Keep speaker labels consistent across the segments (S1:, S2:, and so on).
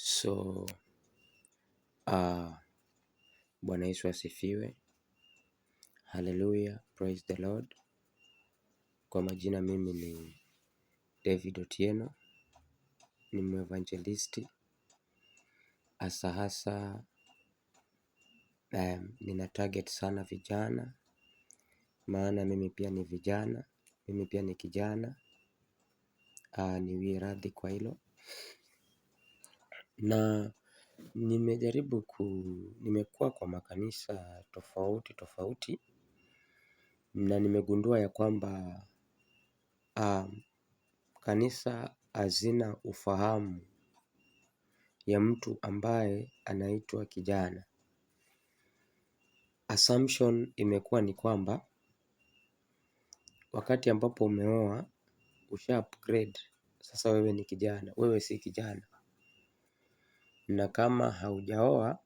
S1: So Bwana Yesu asifiwe. Hallelujah, praise the Lord. Kwa majina mimi ni David Otieno, ni mwevangelisti hasa nina target sana vijana, maana mimi pia ni vijana, mimi pia ni kijana. Niwie radhi kwa hilo. Na nimekuwa kwa makanisa tofauti na nimegundua ya kwamba kanisa hazina ufahamu ya mtu ambaye anaitwa kijana. Assumption imekuwa ni kwamba wakati ambapo umeoa usha upgrade, sasa wewe ni kijana. Wewe si kijana. Na kama haujaoa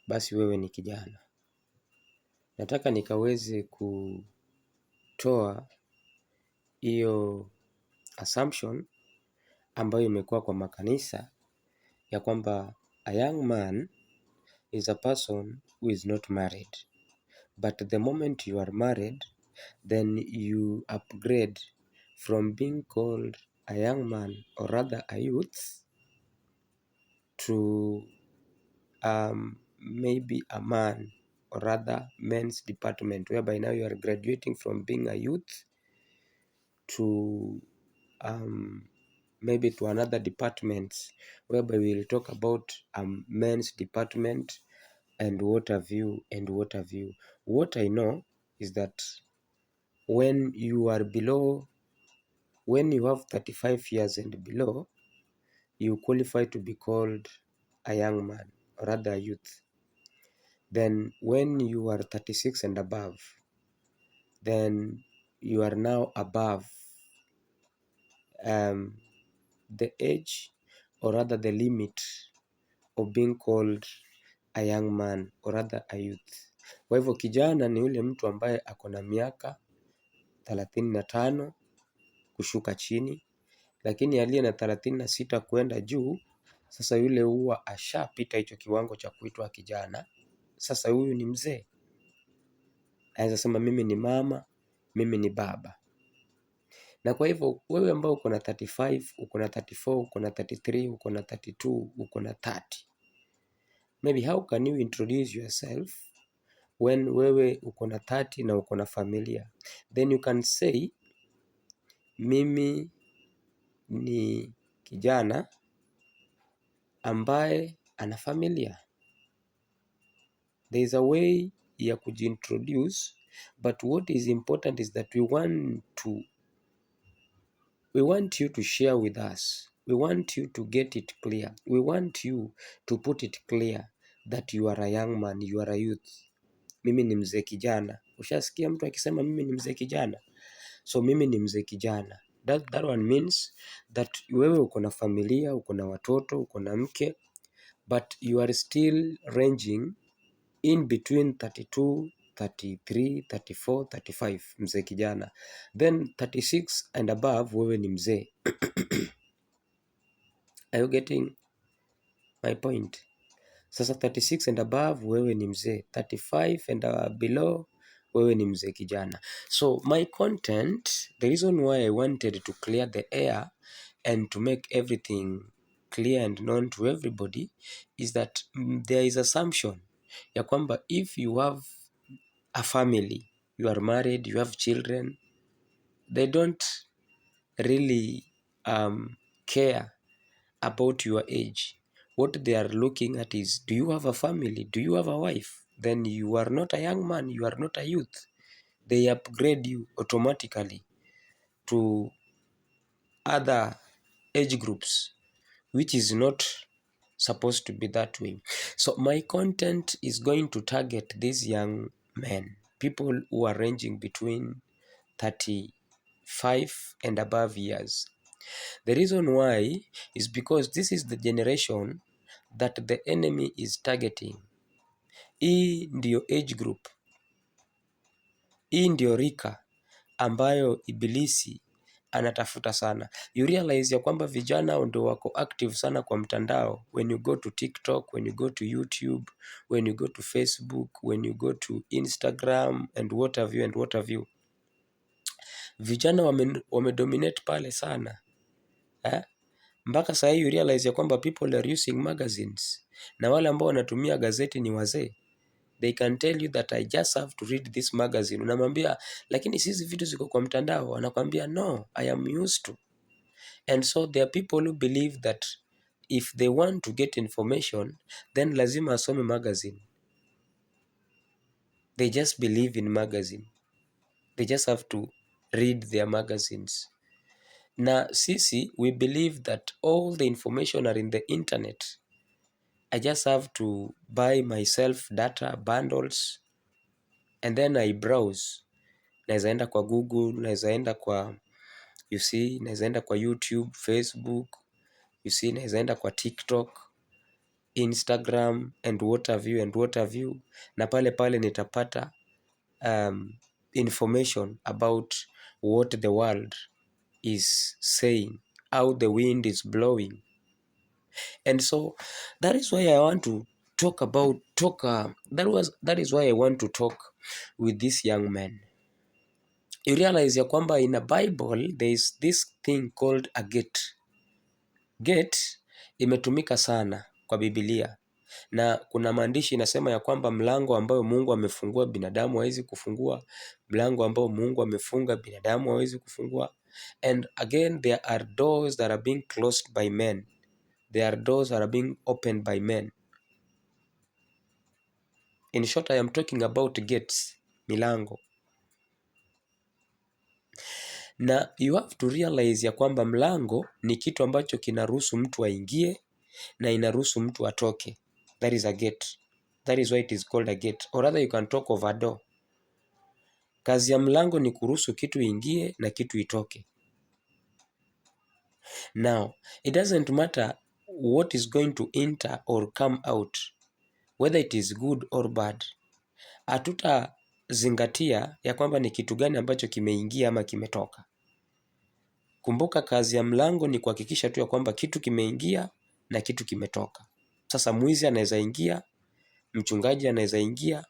S1: basi wewe ni kijana. Nataka nikaweze kutoa hiyo assumption ambayo imekuwa kwa makanisa ya kwamba a young man is a person who is not married. But the moment you are married, then you upgrade from being called a young man or rather a youth to maybe a man or rather men's department, whereby now you are graduating from being a youth to maybe to another department, whereby we will talk about men's department and what have you. What I know is that when you have 35 years and below, you qualify to be called a young man or rather a youth. Then when you are 36 and above, then you are now above the age or rather the limit of being called a young man or rather a youth. Kwa hivyo kijana ni yule mtu ambaye ako na miaka 35 kushuka chini, lakini aliye na 36 kwenda juu, sasa yule huwa ashapita hicho kiwango cha kuitwa kijana. Sasa huyu ni mzee. Anaweza sema mimi ni mama, mimi ni baba. Na kwa hivyo wewe ambao uko na 35, uko na 34, uko na 33, uko na 32, uko na 30. Maybe how can you introduce yourself when wewe uko na 30 na uko na familia? Then you can say mimi ni kijana ambaye ana familia. There is a way ya kujintroduce, but what is important is that we want you to share with us. We want you to get it clear. We want you to put it clear that you are a young man, you are a youth. Mimi ni mzee kijana. Ushasikia mtu akisema mimi ni mzee kijana? So mimi ni mzee kijana. That one means that wewe uko na familia, uko na watoto, uko na mke, but you are still ranging in between 32, 33, 34, 35, mzee kijana. Then 36 and above, wewe ni mzee. Are you getting my point? Sasa 36 and above, wewe ni mzee. 35 and below, wewe ni mzee kijana. So my content, the reason why I wanted to clear the air and to make everything clear and known to everybody is that there is assumption ya kwamba if you have a family, you are married, you have children, they don't really care about your age. What they are looking at is, do you have a family? Do you have a wife? Then you are not a young man, you are not a youth. They upgrade you automatically to other age groups, which is not supposed to be that way. So my content is going to target these young men, people who are ranging between 35 and above years. The reason why is because this is the generation that the enemy is targeting. Hii ndio age group, hii ndio rika ambayo ibilisi anatafuta sana. You realize ya kwamba vijana ndio wako active sana kwa mtandao. When you go to TikTok, when you go to YouTube, when you go to Facebook, when you go to Instagram and what have you and what have you. Vijana wamedominate pale sana. Mpaka saa hii you realize ya kwamba people are using magazines. Na wale ambao wanatumia gazeti ni wazee. They can tell you that I just have to read this magazine. Unamwambia, lakini sisi vitu ziko kwa mtandao. Anakuambia, no, I am used to. And so there are people who believe that if they want to get information, then lazima asome magazine. They just believe in magazine. They just have to read their magazines. Na sisi, we believe that all the information are in the internet. I just have to buy myself data bundles and then I browse. Naweza enda kwa Google, naweza enda kwa naweza enda kwa YouTube, Facebook, naweza enda kwa TikTok, Instagram and what have you. Na pale nitapata information about what the world is saying, how the wind is blowing. And so that is why I want to talk with this young man. You realize ya kwamba in a Bible there is this thing called a gate. Gate imetumika sana kwa Biblia. Na kuna maandishi inasema ya kwamba mlango ambao Mungu amefungua binadamu hawezi kufungua, mlango ambao Mungu amefunga binadamu hawezi kufungua. And again there are doors that are being closed by men. There are doors that are being opened by men. In short, I am talking about gates, milango. Na you have to realize ya kwamba mlango ni kitu ambacho kinaruhusu mtu aingie na inaruhusu mtu atoke. That is a gate. That is why it is called a gate. Or rather you can talk of a door. Kazi ya mlango ni kuruhusu kitu ingie na kitu itoke. Now, it doesn't matter what is going to enter or come out, whether it is good or bad. Hatutazingatia ya kwamba ni kitu gani ambacho kimeingia ama kimetoka. Kumbuka kazi ya mlango ni kuhakikisha tu ya kwamba kitu kimeingia na kitu kimetoka. Sasa mwizi anaweza ingia, mchungaji anaweza ingia,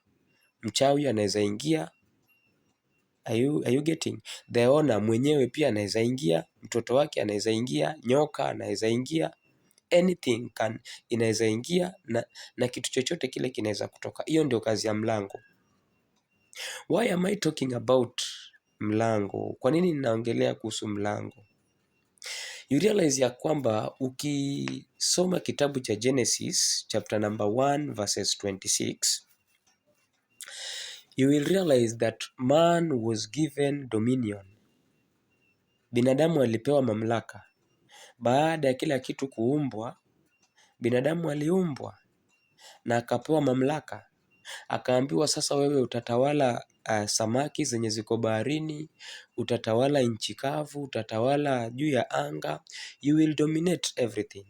S1: mchawi anaweza ingia. Are you getting? The owner mwenyewe pia anaweza ingia, mtoto wake anaweza ingia, nyoka anaweza ingia. Anything inaweza ingia na kitu chochote kile kinaweza kutoka. Hiyo ndio kazi ya mlango. Why am I talking about mlango? Kwa nini ninaongelea kuhusu mlango? You realize ya kwamba ukisoma kitabu cha Genesis chapter number 1 verses 26, you will realize that man was given dominion. Binadamu alipewa mamlaka. Baada ya kila kitu kuumbwa, binadamu aliumbwa na akapewa mamlaka. Akaambiwa sasa wewe utatawala samaki zenye ziko baharini, utatawala nchi kavu, utatawala juu ya anga. You will dominate everything.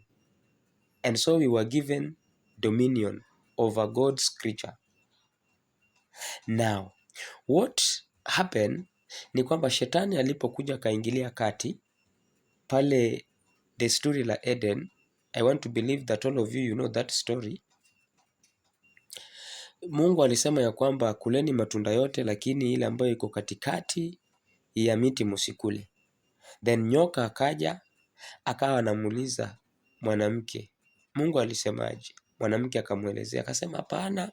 S1: And so we were given dominion over God's creature. Now, what happened ni kwamba shetani alipokuja kaingilia kati pale the story la Eden. I want to believe that all of you know that story. Mungu alisema ya kwamba kuleni matunda yote, lakini ile ambayo iko katikati ya miti msikule. Then nyoka akaja akawa anamuuliza mwanamke, Mungu alisemaje? Mwanamke akamuelezea, akasema hapana,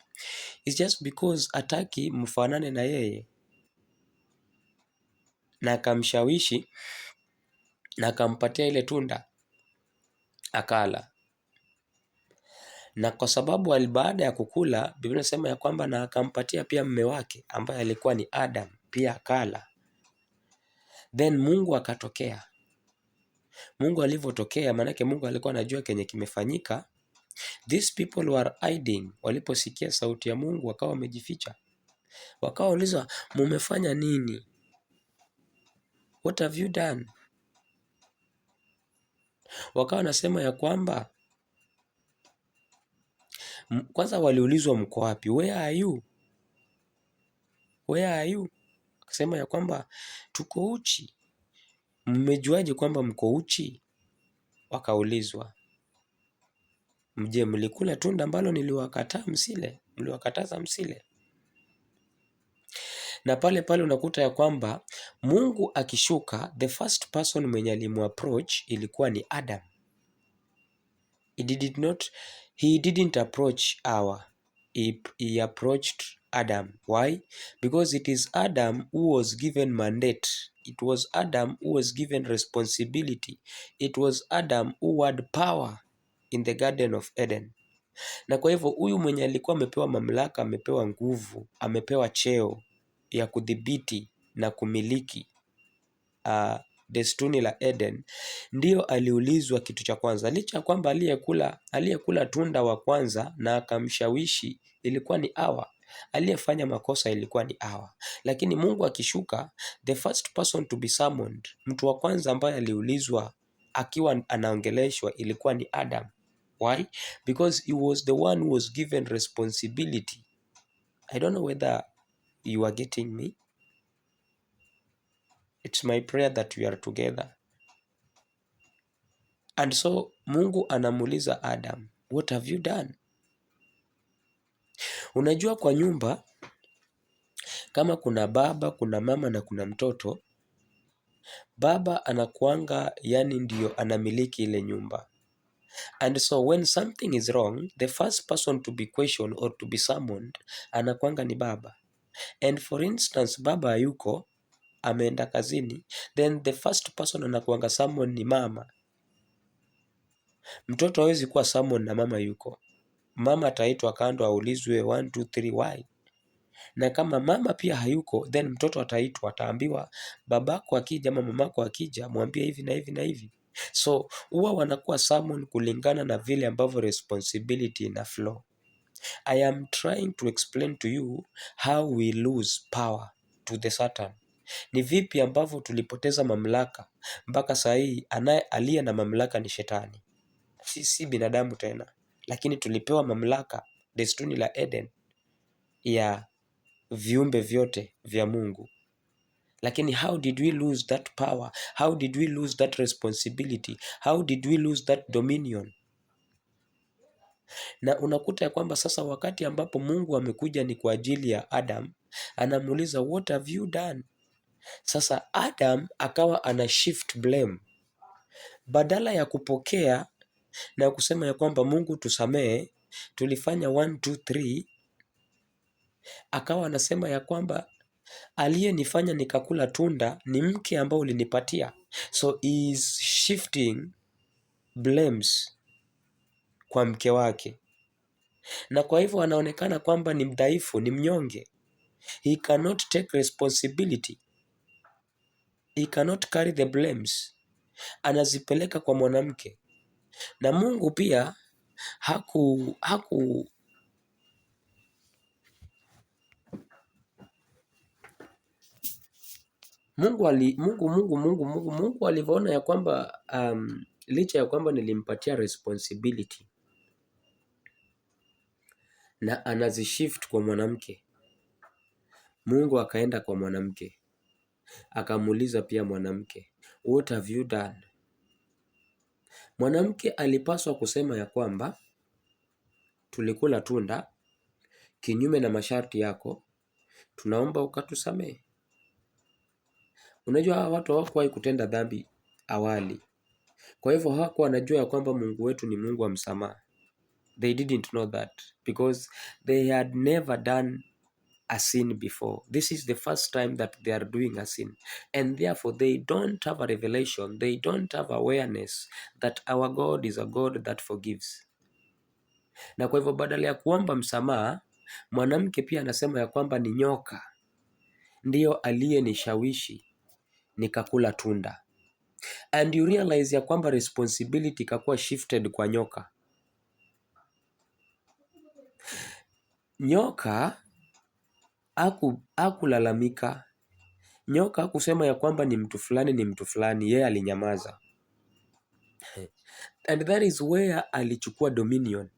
S1: it's just because hataki mfanane na yeye. Na akamshawishi na akampatia ile tunda akala. Na kwa sababu baada ya kukula, Biblia inasema ya kwamba na akampatia pia mume wake ambaye alikuwa ni Adam, pia akala. Then Mungu akatokea. Mungu alivyotokea, manake Mungu alikuwa anajua kenye kimefanyika. These people were hiding. Waliposikia sauti ya Mungu wakawa wamejificha. Wakawa uliza, mumefanya nini? What have you done? Wakawa nasema ya kwamba, kwanza waliulizwa mko wapi? Where are you? Where are you? Akasema ya kwamba tuko uchi. mmejuaje kwamba mko uchi? Wakaulizwa, je, mlikula tunda ambalo mliwakataza msile? Na pale pale unakuta ya kwamba Mungu akishuka, the first person mwenye alimuapproach ilikuwa ni Adam. He didn't approach Hawa. He approached Adam. Why? Because it is Adam who was given mandate. It was Adam who was given responsibility. It was Adam who had power in the Garden of Eden. Na kwa hivyo huyu mwenye alikuwa amepewa mamlaka, amepewa nguvu, amepewa cheo ya kudhibiti na kumiliki desturi la Eden, ndio aliulizwa kitu cha kwanza. Licha kwamba aliyekula tunda wa kwanza na akamshawishi ilikuwa ni Hawa. Aliyefanya makosa ilikuwa ni Hawa. Lakini Mungu akishuka, the first person to be summoned, mtu wa kwanza ambaye aliulizwa akiwa anaongeleshwa ilikuwa ni Adam. Why? Because he was the one who was given responsibility. I don't know whether you are getting me. It's my prayer that we are together. And so Mungu anamuuliza Adam, what have you done? Unajua kwa nyumba, kama kuna baba, kuna mama na kuna mtoto, baba anakuanga ndio anamiliki ile nyumba. And so when something is wrong, the first person to be questioned or to be summoned anakuanga ni baba. And for instance, baba hayuko, ameenda kazini, then the first person anakuanga summon ni mama. Mtoto hawezi kuwa summon na mama yuko. Mama ataitwa kando aulizwe 1 2 3 why. Na kama mama pia hayuko, then mtoto ataitwa, ataambiwa babako akija ama mamako akija mwambie hivi na hivi na hivi. So huwa wanakuwa summon kulingana na vile ambavyo responsibility ina flow. I am trying to explain to you how we lose power to the Satan. Ni vipi ambavyo tulipoteza mamlaka mpaka saa hii aliye na mamlaka ni shetani. Si binadamu tena, lakini tulipewa mamlaka, desturi la Eden ya viumbe vyote vya Mungu. Lakini how did we lose that power? How did we lose that responsibility? How did we lose that dominion? Na unakuta ya kwamba sasa wakati ambapo Mungu amekuja ni kwa ajili ya Adam, anamuuliza what have you done? Sasa Adam akawa ana shift blame. Badala ya kupokea na kusema ya kwamba Mungu tusamee, tulifanya 1 2 3, akawa anasema ya kwamba aliyenifanya nikakula tunda ni mke ambao ulinipatia. So he is shifting blames kwa mke wake. Na kwa hivyo anaonekana kwamba ni mdhaifu, ni mnyonge. He cannot take responsibility. He cannot carry the blames. Anazipeleka kwa mwanamke. Na Mungu pia Mungu alivyoona ya kwamba licha ya kwamba nilimpatia responsibility na anazishift kwa mwanamke, Mungu akaenda kwa mwanamke akamuuliza pia mwanamke, what have you done? Mwanamke alipaswa kusema ya kwamba tulikula tunda kinyume na masharti yako, tunaomba ukatusamee. Unajua hawa watu hawakuwahi kutenda dhambi awali. Kwa hivyo hawakuwa wanajua ya kwamba Mungu wetu ni Mungu wa msamaha. They didn't know that because they had never done a sin before. This is the first time that they are doing a sin. And therefore they don't have a revelation, they don't have awareness that our God is a God that forgives. Na kwa hivyo badala ya kuomba msamaha, mwanamke pia anasema ya kwamba ni nyoka ndiyo aliyenishawishi nikakula tunda. And you realize ya kwamba responsibility ikakuwa shifted kwa nyoka. Nyoka hakulalamika. Nyoka hakusema ya kwamba ni mtu fulani, yeye alinyamaza. And that is where alichukua dominion.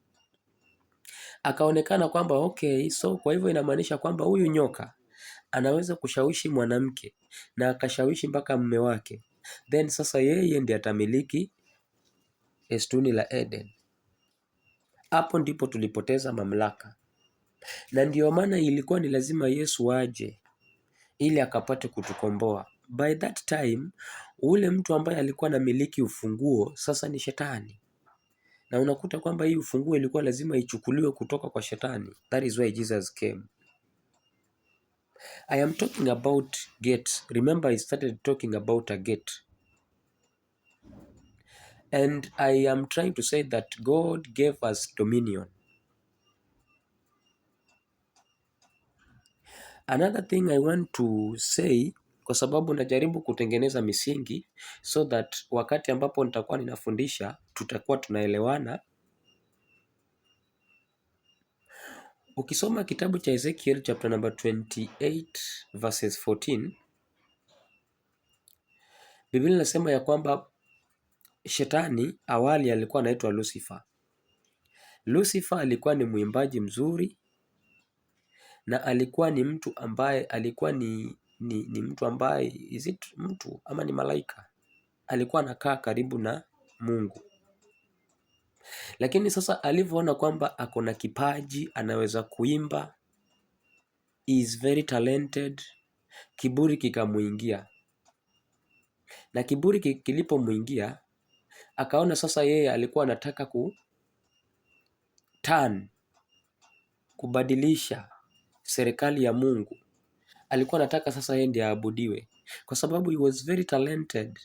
S1: Akaonekana kwamba okay, so kwa hivyo inamaanisha kwamba huyu nyoka anaweza kushawishi mwanamke na akashawishi mpaka mume wake. then sasa yeye ndiye atamiliki estuni la Eden. Hapo ndipo tulipoteza mamlaka, na ndio maana ilikuwa ni lazima Yesu aje ili akapate kutukomboa. By that time, ule mtu ambaye alikuwa anamiliki ufunguo sasa ni Shetani, na unakuta kwamba hii ufunguo ilikuwa lazima ichukuliwe kutoka kwa Shetani. That is why Jesus came. I am talking about gates. Remember, I started talking about a gate. And I am trying to say that God gave us dominion. Another thing I want to say, kwa sababu najaribu kutengeneza misingi so that wakati ambapo nitakuwa ninafundisha tutakuwa tunaelewana. Ukisoma kitabu cha Ezekiel chapter number 28 verses 14, Biblia inasema ya kwamba Shetani awali alikuwa anaitwa Lucifer. Lucifer alikuwa ni mwimbaji mzuri, na alikuwa ni mtu ambaye alikuwa ni mtu ambaye mtu ama ni malaika, alikuwa anakaa karibu na Mungu. Lakini sasa alivyoona kwamba ako na kipaji, anaweza kuimba, is very talented, kiburi kikamuingia. Na kiburi kilipomuingia, akaona sasa yeye alikuwa anataka kubadilisha serikali ya Mungu. Alikuwa anataka sasa yeye ndiye aabudiwe, kwa sababu he was very talented.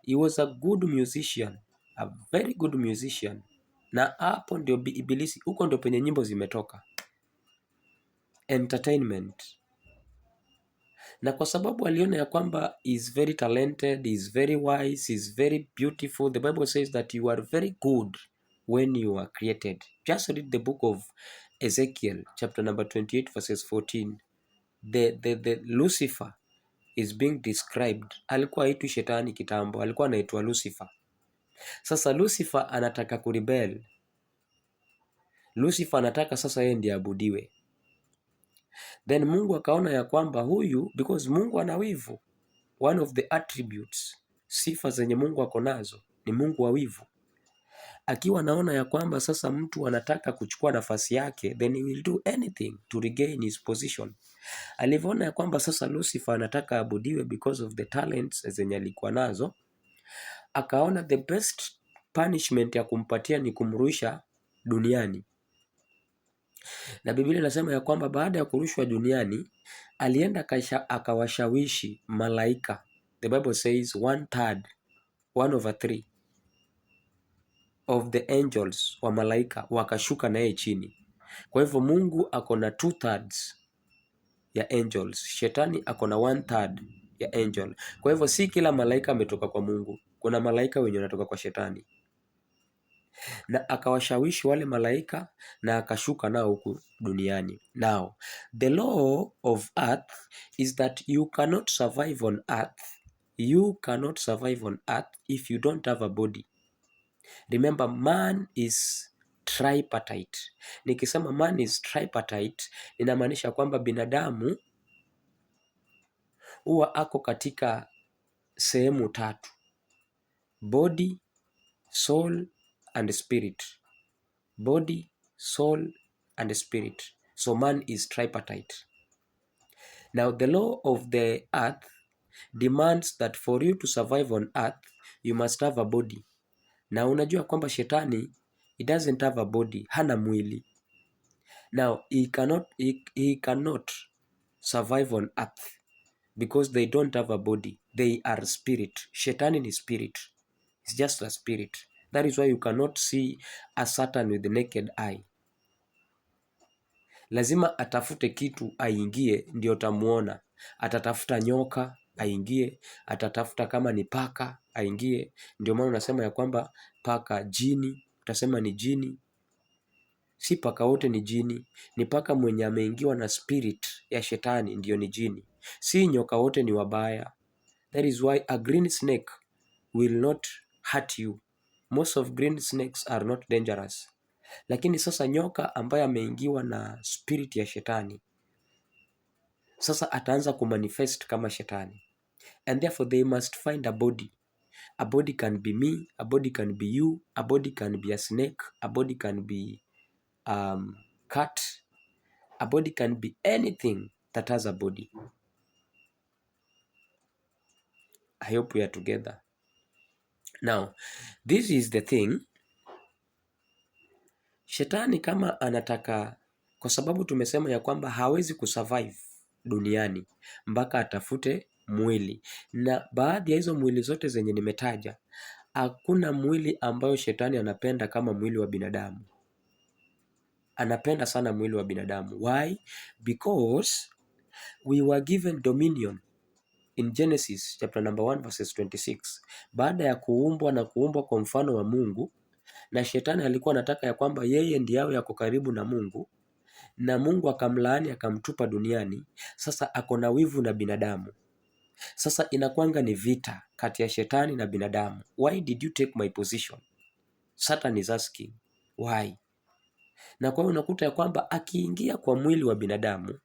S1: He was a good musician, a very good musician. Na hapo ndio ibilisi, huko ndio penye nyimbo zimetoka. Entertainment. Na kwa sababu aliona ya kwamba is very talented, is very wise, is very beautiful. The Bible says that you are very good when you are created. Just read the book of Ezekiel chapter number 28 verses 14. The Lucifer is being described. Alikuwa haitwi Shetani kitambo, alikuwa anaitwa Lucifer. Sasa Lucifer anataka kurebel. Lucifer anataka sasa yeye ndiye abudiwe. Then Mungu akaona ya kwamba huyu, because Mungu ana wivu. One of the attributes, sifa zenye Mungu ako nazo ni Mungu wa wivu. Akiwa naona ya kwamba sasa mtu anataka kuchukua nafasi yake, then he will do anything to regain his position. Alivyoona ya kwamba sasa Lucifer anataka abudiwe because of the talents zenye alikuwa nazo, akaona the best punishment ya kumpatia ni kumrusha duniani. Na Biblia inasema ya kwamba baada ya kurushwa duniani, alienda akawashawishi malaika. The Bible says 1/3 of the angels wa malaika wakashuka naye chini. Kwa hivyo Mungu ako na 2/3 ya angels. Shetani ako na 1/3 ya angel. Kwa hivyo si kila malaika ametoka kwa Mungu. Kuna malaika wenye wanatoka kwa Shetani. Na akawashawishi wale malaika na akashuka nao huku duniani. Now, the law of earth is that you cannot survive on earth. You cannot survive on earth if you don't have a body. Remember, man is tripartite. Nikisema man is tripartite, inamaanisha kwamba binadamu huwa ako katika sehemu 3: body, soul and spirit. Body, soul and spirit. So man is tripartite. Now the law of the earth demands that for you to survive on earth, you must have a body. Na unajua kwamba Shetani, he doesn't have a body, hana mwili. Now he cannot survive on earth because they don't have a body. They are spirit. Shetani ni spirit. It's just a spirit. That is why you cannot see a Satan with the naked eye. Lazima atafute kitu aingie ndio tamuona. Atatafuta nyoka aingie, atatafuta kama ni paka aingie. Ndio maana unasema ya kwamba paka jini, utasema ni jini. Si paka wote ni jini, ni paka mwenye ameingiwa na spirit ya Shetani ndio ni jini. Si nyoka wote ni wabaya. That is why a green snake will not hurt you. Most of green snakes are not dangerous. Lakini sasa nyoka ambaye ameingiwa na spirit ya Shetani, sasa ataanza kumanifest kama Shetani. And therefore they must find a body. A body can be me, a body can be you, a body can be a snake, a body can be cat, a body can be anything that has a body. I hope we are together. Now, this is the thing. Shetani kama anataka, kwa sababu tumesema ya kwamba hawezi kusurvive duniani mpaka atafute mwili, na baadhi ya hizo mwili zote zenye nimetaja, hakuna mwili ambayo shetani anapenda kama mwili wa binadamu. Anapenda sana mwili wa binadamu. Why? Because we were given dominion in Genesis chapter number 1 verses 26. Baada ya kuumbwa na kuumbwa kwa mfano wa Mungu, na shetani alikuwa anataka ya kwamba yeye ndiye awe yako karibu na Mungu, na Mungu akamlaani akamtupa duniani. Sasa ako na wivu na binadamu. Sasa inakwanga ni vita kati ya shetani na binadamu. Why did you take my position? Satan is asking why. Na kwa hiyo unakuta ya kwamba akiingia kwa mwili wa binadamu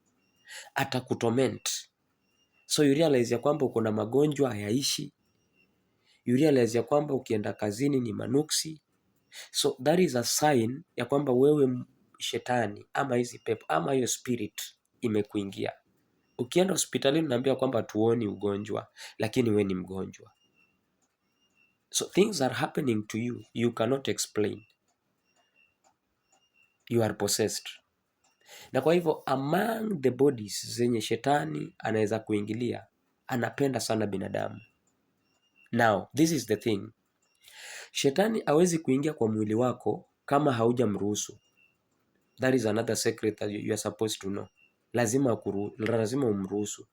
S1: atakutorment. So you realize ya kwamba uko na magonjwa hayaishi. You realize ya kwamba ukienda kazini ni manuksi. So that is a sign ya kwamba wewe shetani ama hizi pepo ama hiyo spirit imekuingia. Ukienda hospitalini unaambiwa kwamba tuoni ugonjwa, lakini we ni mgonjwa. So things are happening to you, you cannot explain. You are possessed. Na kwa hivyo among the bodies zenye shetani anaweza kuingilia, anapenda sana binadamu. Now, this is the thing. Shetani hawezi kuingia kwa mwili wako kama haujamruhusu. That is another secret that you are supposed to know. Lazima umruhusu.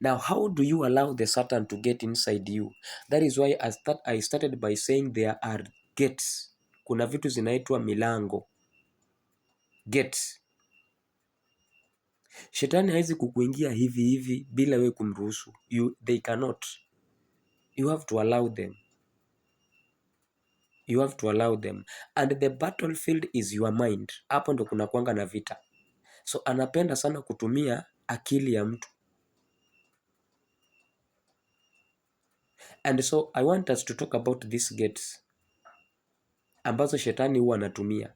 S1: Now, how do you allow the Satan to get inside you? That is why I started by saying there are gates. Kuna vitu zinaitwa milango. Gates. Shetani hawezi kukuingia hivi bila wewe kumruhusu. They cannot. You have to allow them. You have to allow them. And the battlefield is your mind. Hapo ndo kuna kuanga na vita. So anapenda sana kutumia akili ya mtu. And so I want us to talk about these gates ambazo shetani huwa anatumia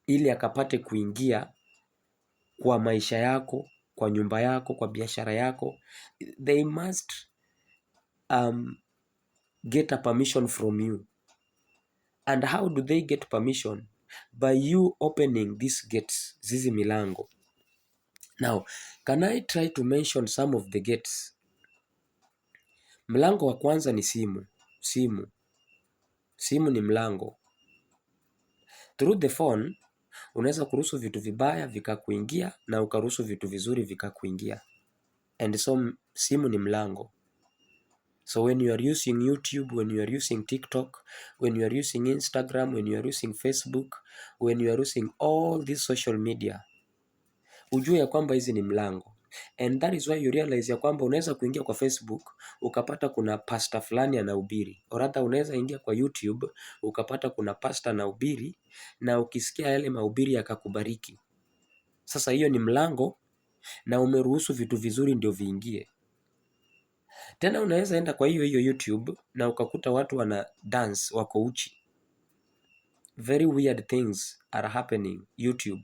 S1: ili akapate kuingia kwa maisha yako, kwa nyumba yako, kwa biashara yako. They must get a permission from you. And how do they get permission? By you opening these gates, zizi milango. Now, can I try to mention some of the gates? Mlango wa kwanza ni simu. Simu ni mlango. Through the phone, unaweza kuruhusu vitu vibaya vikakuingia na ukaruhusu vitu vizuri vikakuingia. And so simu ni mlango. So when you are using YouTube, when you are using TikTok, when you are using Instagram, when you are using Facebook, when you are using all these social media, ujue ya kwamba hizi ni mlango. And that is why you realize ya kwamba unaweza kuingia kwa Facebook ukapata kuna pastor fulani anahubiri. Or hata unaweza ingia kwa YouTube ukapata kuna pastor anahubiri na ukisikia yale mahubiri yakakubariki. Sasa hiyo ni mlango na umeruhusu vitu vizuri ndio viingie. Tena unaweza enda kwa hiyo YouTube na ukakuta watu wana dance wako uchi. Very weird things are happening YouTube.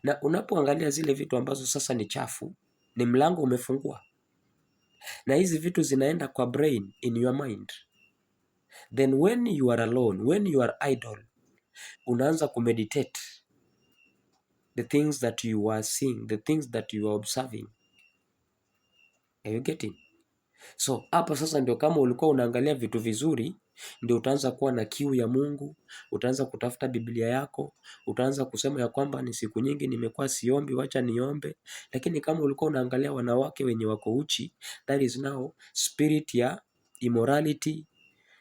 S1: Na unapoangalia zile vitu ambazo sasa ni chafu, ni mlango umefungua. Na hizi vitu zinaenda kwa brain, in your mind. Then when you are alone, when you are idle, unaanza kumeditate the things that you are seeing, the things that you are observing. Are you getting? So hapa sasa ndio kama ulikuwa unaangalia vitu vizuri, ndio utaanza kuwa na kiu ya Mungu, utaanza kutafuta Biblia yako, utaanza kusema ya kwamba ni siku nyingi nimekuwa siombi, wacha niombe. Lakini kama ulikuwa unaangalia wanawake wenye wako uchi, that is now spirit ya immorality,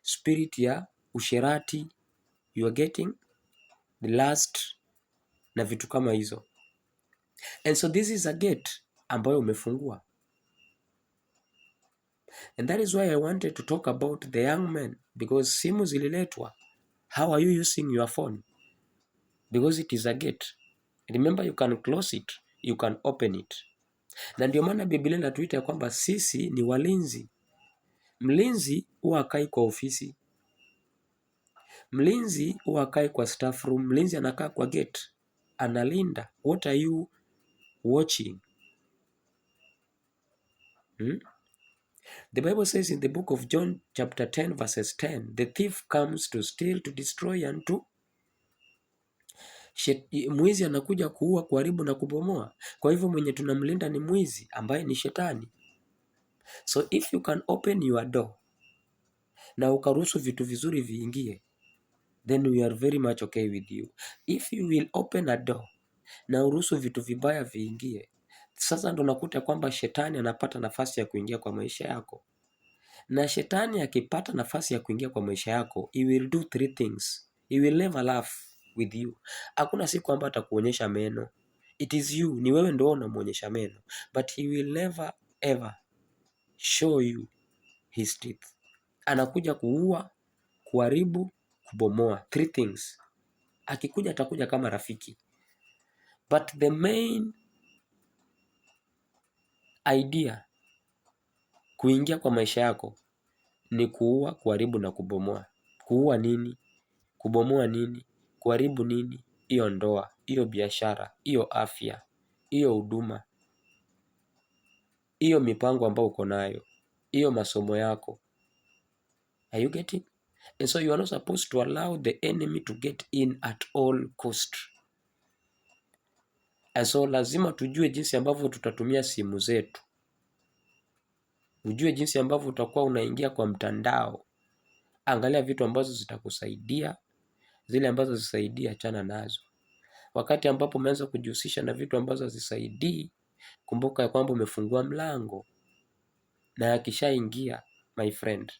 S1: spirit ya usherati, you are getting the lust na vitu kama hizo. And so this is a gate ambayo umefungua. And that is why I wanted to talk about the young men, because simu zililetwa. How are you using your phone? Because it is a gate. Remember, you can close it, you can open it. Na ndio maana Biblia inatuita kwamba sisi ni walinzi. Mlinzi huwa hakai kwa ofisi. Mlinzi huwa hakai kwa staff room. Mlinzi anakaa kwa gate. Analinda. What are you watching? The Bible says in the book of John chapter 10 verses 10, the thief comes to steal, to destroy and to... Mwizi anakuja kuua, kuharibu na kubomoa. Kwa hivyo mwenye tunamlinda ni mwizi ambaye ni shetani. So if you can open your door na ukaruhusu vitu vizuri viingie, then we are very much okay with you. If you will open a door na uruhusu vitu vibaya viingie, sasa ndo nakuta kwamba shetani anapata nafasi ya kuingia kwa maisha yako. Na shetani akipata nafasi ya kuingia kwa maisha yako, he will do 3 things. He will never laugh with you. Hakuna siku ambayo atakuonyesha meno. It is you, ni wewe ndio unamuonyesha meno. But he will never ever show you his teeth. Anakuja kuua, kuharibu, kubomoa. 3 things. Akikuja atakuja kama rafiki. But the main idea kuingia kwa maisha yako ni kuua, kuharibu na kubomoa. Kuua nini? Kubomoa nini? Kuharibu nini? Hiyo ndoa, hiyo biashara, hiyo afya, hiyo huduma, hiyo mipango ambayo uko nayo, hiyo masomo yako. Are you getting? And so you are not supposed to allow the enemy to get in at all cost. And so lazima tujue jinsi ambavyo tutatumia simu zetu. Ujue jinsi ambavyo utakuwa unaingia kwa mtandao. Angalia vitu ambazo zitakusaidia, zile ambazo zisaidia achana nazo. Wakati ambapo umeanza kujihusisha na vitu ambazo hazisaidii, kumbuka ya kwamba umefungua mlango. Na akishaingia, my friend,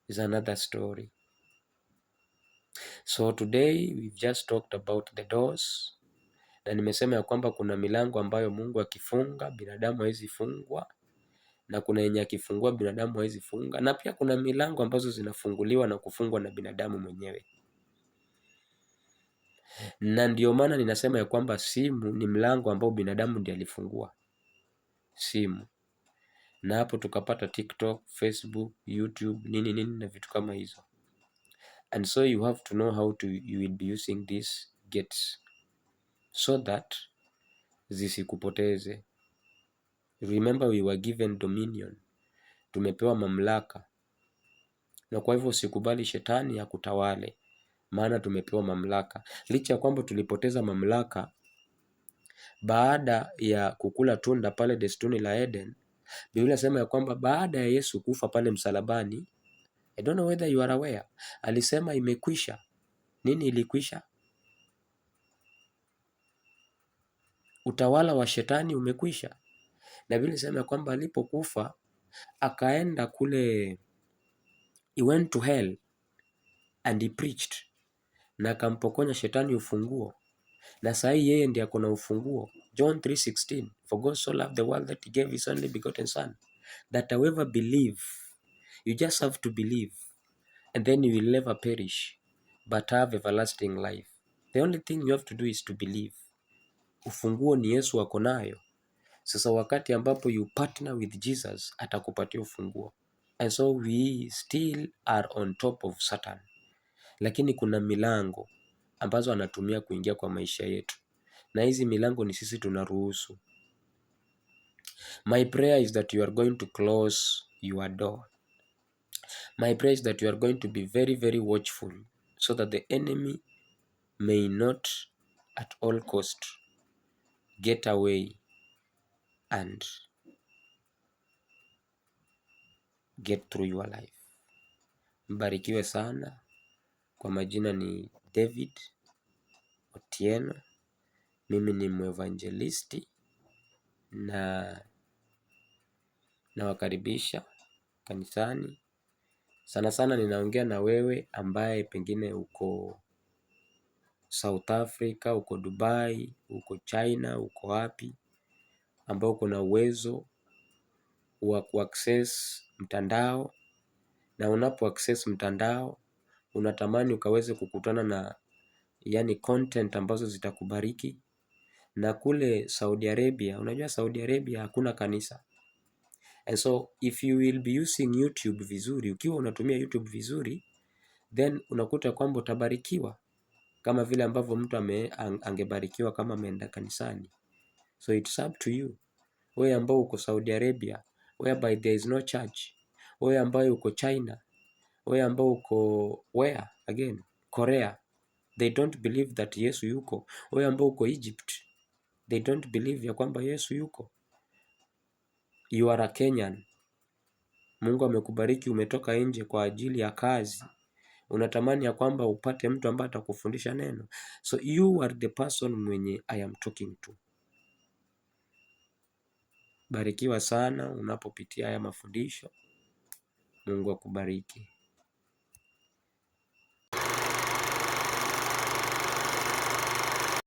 S1: is another story. So today we've just talked about the doors. Na nimesema ya kwamba kuna milango ambayo Mungu akifunga binadamu hawezi fungwa, na kuna yenye akifungua binadamu hawezi funga, na pia kuna milango ambazo zinafunguliwa na kufungwa na binadamu mwenyewe. Na ndio maana ninasema ya kwamba simu ni mlango ambao binadamu ndiye alifungua. Simu. Na hapo tukapata TikTok, Facebook, YouTube, nini na vitu kama hizo. And so you have to know how you will be using these gates so that zisikupoteze. Remember we were given dominion. Tumepewa mamlaka. Na kwa hivyo usikubali shetani akutawale, maana tumepewa mamlaka. Licha ya kwamba tulipoteza mamlaka baada ya kukula tunda pale destuni la Eden. Biblia inasema ya kwamba baada ya Yesu kufa pale msalabani, I don't know whether you are aware, alisema imekwisha. Nini ilikwisha? Utawala wa shetani umekwisha. Na Biblia inasema ya kwamba alipokufa akaenda kule, he went to hell and he preached, na akampokonya shetani ufunguo. Na sasa yeye ndiye ako na ufunguo. John 3:16, for God so loved the world that he gave his only begotten son, that whoever believe, you just have to believe, and then you will never perish but have everlasting life. The only thing you have to do is to believe. Ufunguo ni Yesu ako nayo. Sasa wakati ambapo you partner with Jesus, atakupatia ufunguo. And so we still are on top of Satan. Lakini kuna milango ambazo anatumia kuingia kwa maisha yetu. Na hizi milango ni sisi tunaruhusu. My prayer is that you are going to close your door. My prayer is that you are going to be very, very watchful so that the enemy may not at all cost get away and get through your life. Mbarikiwe sana. Kwa majina ni David Otieno. Mimi ni mwevangelisti na nawakaribisha kanisani. Sana sana ninaongea na wewe ambaye pengine uko South Africa, uko Dubai, uko China, uko wapi, ambao uko na uwezo wa kuaccess mtandao. Na unapo access mtandao, unatamani ukaweze kukutana na content ambazo zitakubariki. Na kule Saudi Arabia, unajua Saudi Arabia hakuna kanisa. And so if you will be using YouTube vizuri, ukiwa unatumia YouTube vizuri, then unakuta kwamba utabarikiwa kama vile ambavyo mtu angebarikiwa kama ameenda kanisani. So it's up to you. Wewe ambao uko Saudi Arabia, whereby there is no church. Wewe ambao uko China, wewe ambao uko where again? Korea. They don't believe that Yesu yuko. Wewe ambao uko Egypt, they don't believe ya kwamba Yesu yuko. You are a Kenyan. Mungu amekubariki, umetoka nje kwa ajili ya kazi. Unatamani ya kwamba upate mtu ambaye atakufundisha neno. So you are the person mwenye I am talking to. Barikiwa sana unapopitia haya mafundisho. Mungu akubariki.